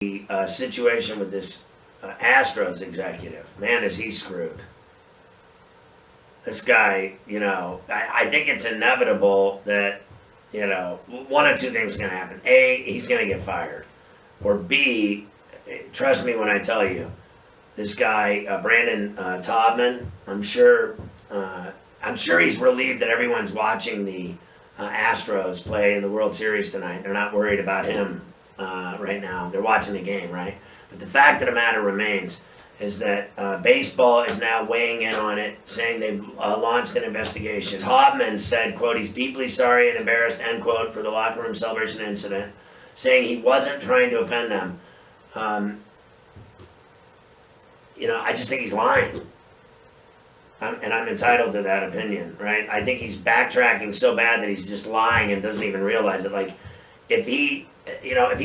The situation with this Astros executive, man, is he screwed. This guy, I think it's inevitable that, one of two things is going to happen. A, he's going to get fired. Or B, trust me when I tell you, this guy, Brandon Taubman, I'm sure he's relieved that everyone's watching the Astros play in the World Series tonight. They're not worried about him right now. They're watching the game, right? But the fact of the matter remains is that baseball is now weighing in on it, saying they've launched an investigation. Taubman said, quote, he's deeply sorry and embarrassed, end quote, for the locker room celebration incident, saying he wasn't trying to offend them. I just think he's lying. And I'm entitled to that opinion, right? I think he's backtracking so bad that he's just lying and doesn't even realize it. Like, if he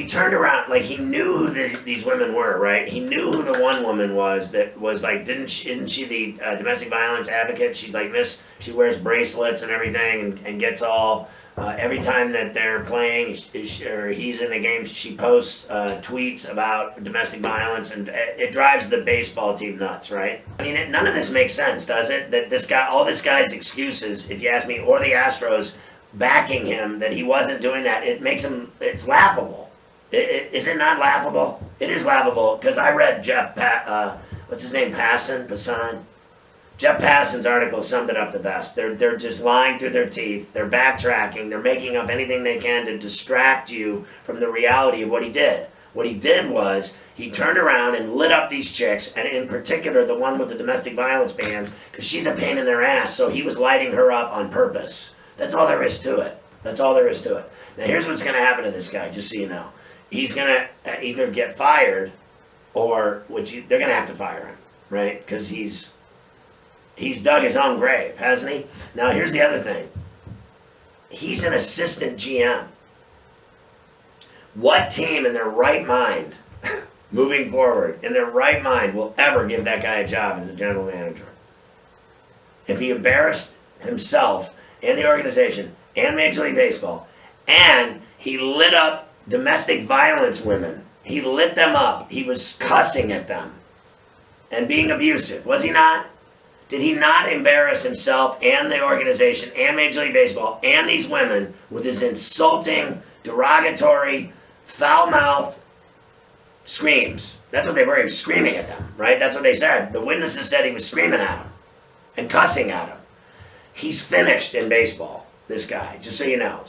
turned around, like, he knew who these women were, right? He knew who the one woman was that was like, isn't she the domestic violence advocate? She's like she wears bracelets and everything and gets all, every time that they're playing or he's in the game, she posts tweets about domestic violence, and it drives the baseball team nuts, right? I mean, none of this makes sense, does it? That all this guy's excuses, if you ask me, or the Astros backing him, that he wasn't doing that, it's laughable. Is it not laughable? It is laughable, because I read Passan? Jeff Passan's article summed it up the best. They're just lying through their teeth. They're backtracking. They're making up anything they can to distract you from the reality of what he did. What he did was he turned around and lit up these chicks, and in particular the one with the domestic violence bans, because she's a pain in their ass, so he was lighting her up on purpose. That's all there is to it. That's all there is to it. Now here's what's going to happen to this guy, just so you know. He's going to either get fired, or they're going to have to fire him, right? Because he's dug his own grave, hasn't he? Now, here's the other thing. He's an assistant GM. What team in their right mind, moving forward, in their right mind, will ever give that guy a job as a general manager? If he embarrassed himself and the organization and Major League Baseball, and he lit up domestic violence women, he lit them up, he was cussing at them and being abusive, was he not? Did he not embarrass himself and the organization and Major League Baseball and these women with his insulting, derogatory, foul-mouthed screams? That's what they were. He was screaming at them, right? That's what they said. The witnesses said he was screaming at them and cussing at them. He's finished in baseball, this guy, just so you know.